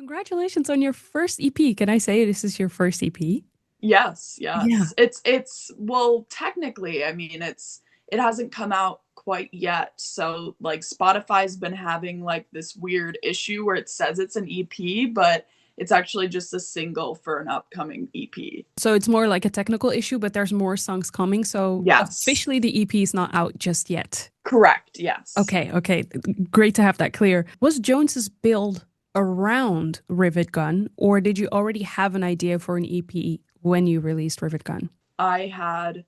Congratulations on your first EP. Can I say this is your first EP? Yes, Yeah. yes. It's well, technically, I mean, it hasn't come out quite yet. So like Spotify's been having like this weird issue where it says it's an EP, but it's actually just a single for an upcoming EP. So it's more like a technical issue, but there's more songs coming. So Yes. officially the EP is not out just yet. Correct. Yes. Okay, okay. Great to have that clear. Was Jones's build around Rivet Gun, or did you already have an idea for an EP when you released Rivet Gun? I had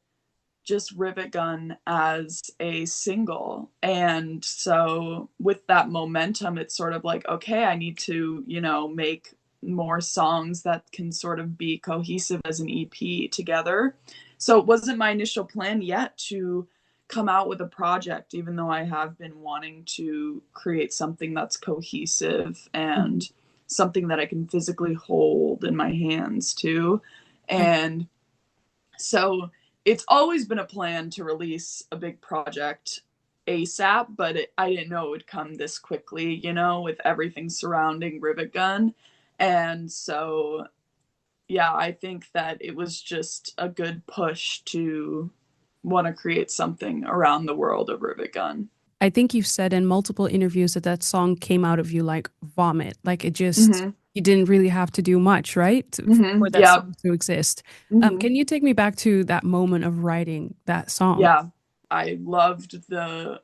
just Rivet Gun as a single. And so with that momentum, it's sort of like, okay, I need to, make more songs that can sort of be cohesive as an EP together. So it wasn't my initial plan yet to come out with a project, even though I have been wanting to create something that's cohesive Mhm. and something that I can physically hold in my hands too. Okay. And so it's always been a plan to release a big project ASAP, but I didn't know it would come this quickly, with everything surrounding Rivet Gun. And so, yeah, I think that it was just a good push to want to create something around the world of Rivet Gun. I think you've said in multiple interviews that that song came out of you like vomit. Like it just, Mm-hmm. you didn't really have to do much, right? Mm-hmm. For that Yeah. song to exist. Mm-hmm. Can you take me back to that moment of writing that song? Yeah. I loved the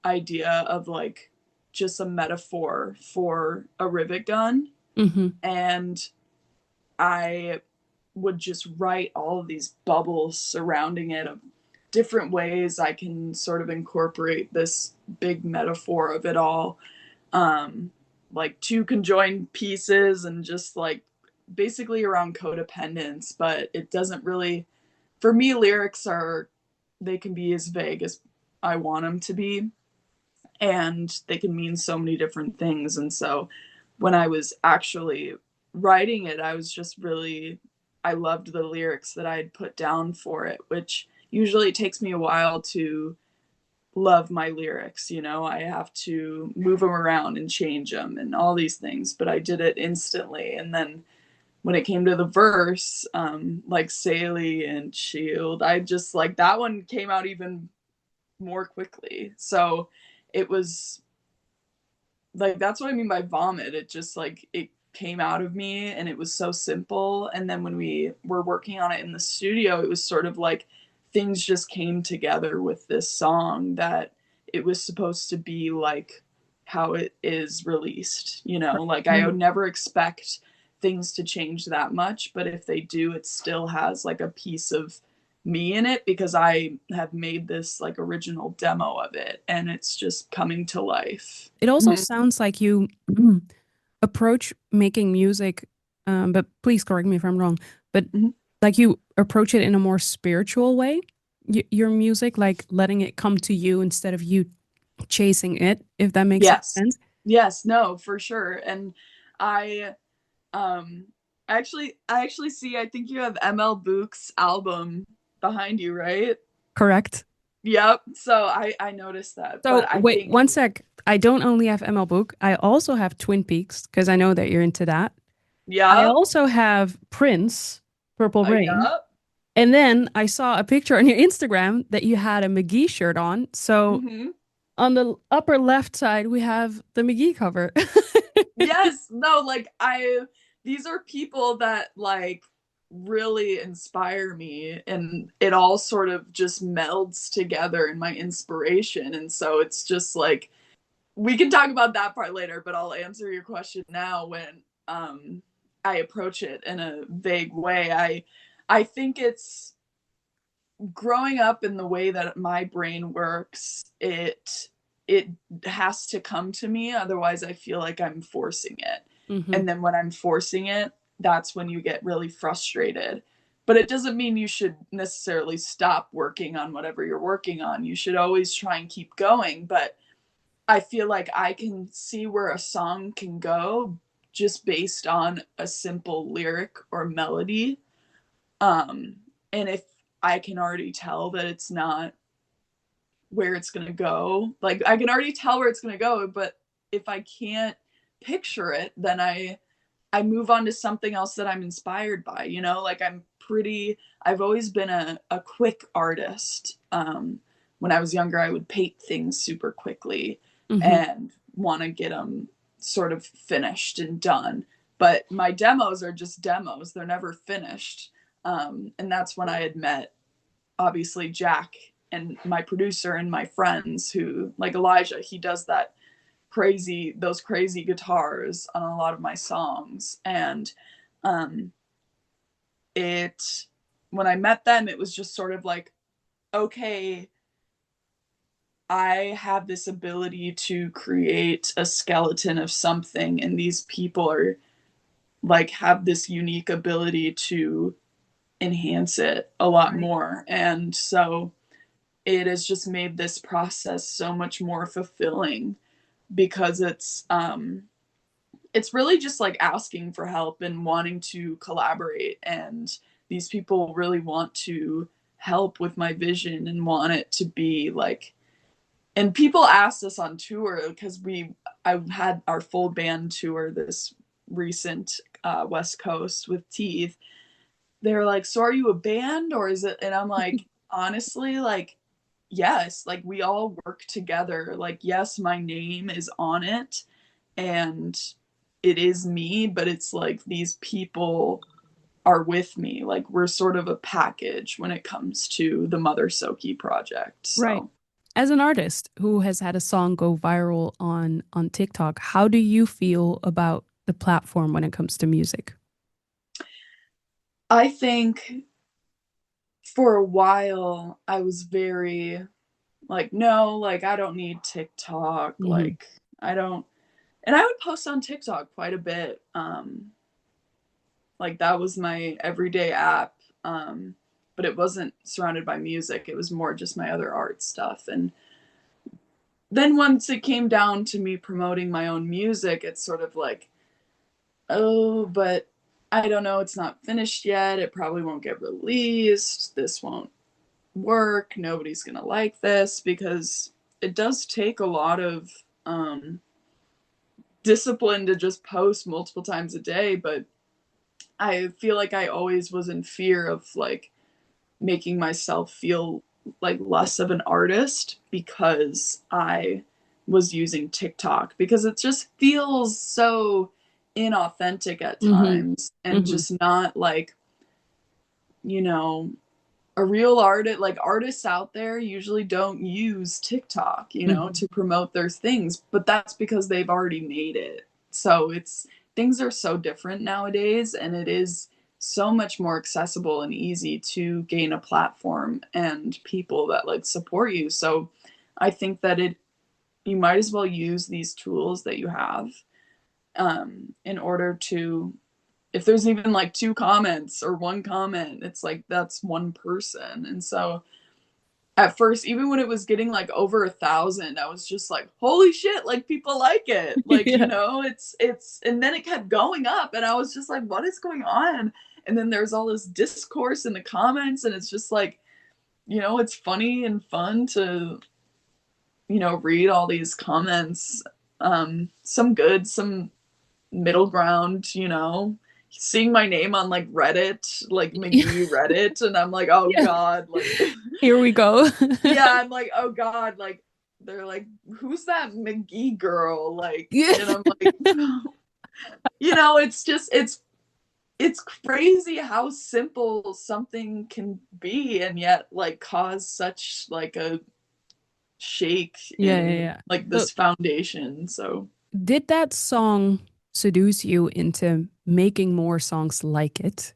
idea of like just a metaphor for a rivet gun. Hmm. And I would just write all of these bubbles surrounding it of different ways I can sort of incorporate this big metaphor of it all. Um, like two conjoined pieces and just like basically around codependence, but it doesn't really, for me, lyrics are, they can be as vague as I want them to be, and they can mean so many different things. And so when I was actually writing it, I was just really, I loved the lyrics that I had put down for it, which usually it takes me a while to love my lyrics. I have to move them around and change them and all these things, but I did it instantly. And then when it came to the verse, like Saley and Shield, I just like that one came out even more quickly. So it was like, that's what I mean by vomit. It just like it came out of me and it was so simple. And then when we were working on it in the studio, it was sort of like things just came together with this song that it was supposed to be like how it is released. Like I would never expect things to change that much, but if they do, it still has like a piece of me in it because I have made this like original demo of it and it's just coming to life. It also Mm-hmm. sounds like you approach making music, but please correct me if I'm wrong, but Mm-hmm. like you approach it in a more spiritual way. Your music, like letting it come to you instead of you chasing it, if that makes any Yes. sense. Yes, no, for sure. And I um I actually see, I think you have ML Book's album behind you, right? Correct. Yep. So I noticed that. So But I wait think one sec. I don't only have ML Book. I also have Twin Peaks because I know that you're into that. I yep. also have Prince, Purple Rain. Yep. And then I saw a picture on your Instagram that you had a McGee shirt on. So Mm-hmm. on the upper left side, we have the McGee cover. Yes, no, like I these are people that like really inspire me and it all sort of just melds together in my inspiration. And so it's just like we can talk about that part later, but I'll answer your question now. When I approach it in a vague way, I think it's growing up in the way that my brain works, it has to come to me, otherwise I feel like I'm forcing it. Hmm. And then when I'm forcing it, that's when you get really frustrated. But it doesn't mean you should necessarily stop working on whatever you're working on. You should always try and keep going, but I feel like I can see where a song can go just based on a simple lyric or melody. And if I can already tell that it's not where it's going to go, like I can already tell where it's going to go, but if I can't picture it, then I move on to something else that I'm inspired by, like I've always been a quick artist. When I was younger, I would paint things super quickly Hmm. and want to get them sort of finished and done. But my demos are just demos, they're never finished. And that's when I had met, obviously, Jack and my producer and my friends who, like Elijah, he does those crazy guitars on a lot of my songs. And um it when I met them, it was just sort of like, okay, I have this ability to create a skeleton of something, and these people are like have this unique ability to enhance it a lot Right. more. And so it has just made this process so much more fulfilling, because it's really just like asking for help and wanting to collaborate, and these people really want to help with my vision and want it to be like, and people asked us on tour, because I had our full band tour this recent West Coast with Teeth. They're like, so are you a band or is it? And I'm like, honestly, like, yes, like we all work together. Like, yes, my name is on it and it is me, but it's like these people are with me. Like, we're sort of a package when it comes to the Mother Soki project. Right. So As an artist who has had a song go viral on TikTok, how do you feel about the platform when it comes to music? I think for a while I was very like, no, like I don't need TikTok. Hmm. Like, I don't, and I would post on TikTok quite a bit. Like that was my everyday app. But it wasn't surrounded by music. It was more just my other art stuff. And then once it came down to me promoting my own music, it's sort of like, oh, but I don't know, it's not finished yet. It probably won't get released. This won't work. Nobody's going to like this, because it does take a lot of discipline to just post multiple times a day. But I feel like I always was in fear of like making myself feel like less of an artist because I was using TikTok, because it just feels so inauthentic at Hmm. times and Hmm. just not like, you know, a real artist. Like, artists out there usually don't use TikTok, Hmm. to promote their things, but that's because they've already made it. So it's things are so different nowadays, and it is so much more accessible and easy to gain a platform and people that like support you. So I think that it you might as well use these tools that you have, in order to, if there's even like two comments or one comment, it's like that's one person. And so at first, even when it was getting like over 1,000, I was just like, holy shit, like people like it. Like, Yeah. and then it kept going up and I was just like, what is going on? And then there's all this discourse in the comments, and it's just like, it's funny and fun to, read all these comments. Some good, some middle ground, seeing my name on like Reddit, like McGee Reddit, and I'm like, oh Yeah. God, like, Here we go. yeah, I'm like, oh God, like, they're like, who's that McGee girl? Like, Yeah. and I'm like, it's just, it's crazy how simple something can be and yet like cause such like a shake Yeah, yeah, in yeah. like So this foundation. So did that song seduce you into making more songs like it?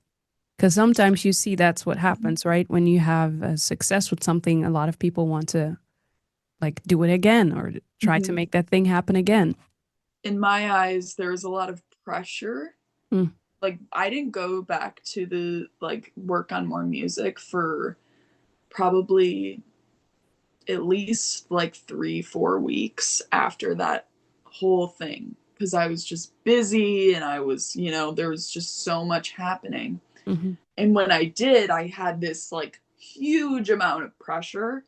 Because sometimes you see that's what happens, right? When you have a success with something, a lot of people want to like do it again or try to mhm. make that thing happen again. In my eyes, there was a lot of pressure. Mm. Like, I didn't go back to the like work on more music for probably at least like 3 4 weeks after that whole thing, because I was just busy and I was, there was just so much happening. Hmm. And when I did, I had this like huge amount of pressure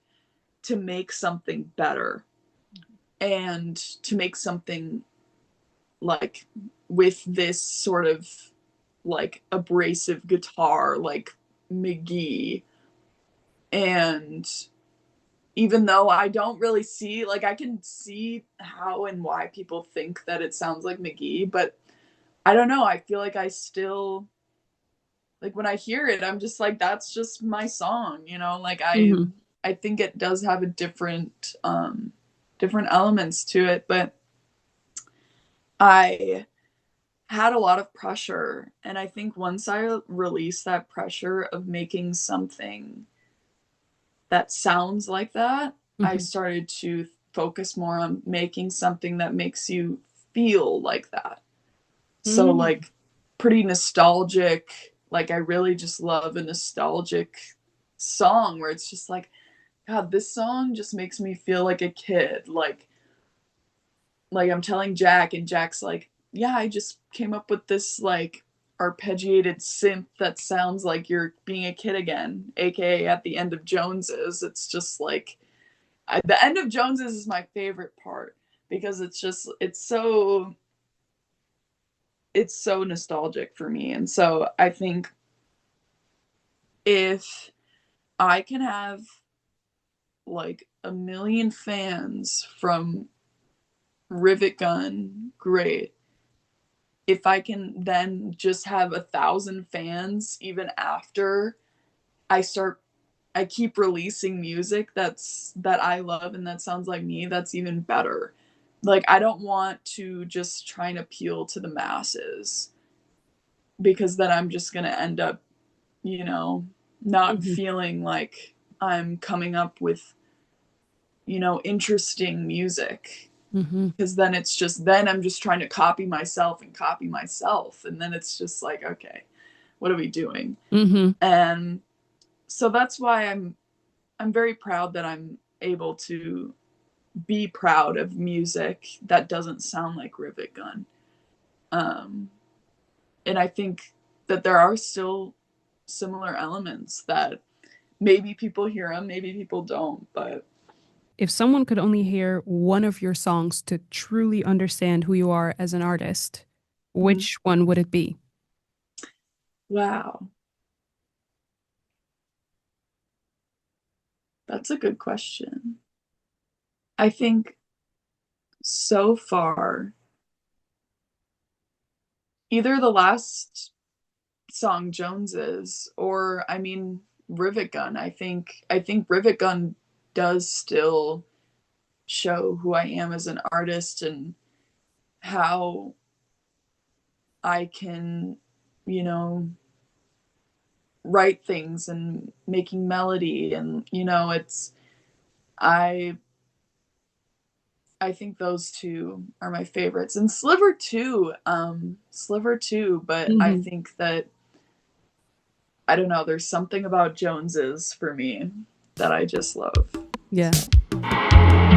to make something better and to make something like with this sort of like abrasive guitar like McGee. And even though I don't really see, like, I can see how and why people think that it sounds like McGee, but I don't know. I feel like I still, like, when I hear it, I'm just like, that's just my song, you know? Like, Hmm. I think it does have a different elements to it, but I had a lot of pressure. And I think once I released that pressure of making something that sounds like that, I Hmm. started to focus more on making something that makes you feel like that. So, Hmm. like, pretty nostalgic. Like, I really just love a nostalgic song where it's just like, God, this song just makes me feel like a kid. Like I'm telling Jack, and Jack's like, yeah, I just came up with this like arpeggiated synth that sounds like you're being a kid again, aka at the end of Joneses. It's just like the end of Joneses is my favorite part because it's so nostalgic for me. And so I think if I can have like a million fans from Rivet Gun, great. If I can then just have 1,000 fans even after I start I keep releasing music that I love and that sounds like me, that's even better. Like I don't want to just try and appeal to the masses because then I'm just going to end up, you know, not Hmm. feeling like I'm coming up with, interesting music Hmm. because then it's just then I'm just trying to copy myself and copy myself and then it's just like okay, what are we doing? Hmm. And so that's why I'm very proud that I'm able to be proud of music that doesn't sound like Rivet Gun. Um, and I think that there are still similar elements that maybe people hear them, maybe people don't, but If someone could only hear one of your songs to truly understand who you are as an artist, mm, which one would it be? wow, that's a good question. I think so far, either the last song Joneses or I mean Rivet Gun. I think Rivet Gun does still show who I am as an artist and how I can, you know, write things and making melody and it's I I think those two are my favorites. And Sliver too, but I Hmm. think that I don't know, there's something about Joneses for me that I just love. Yeah. So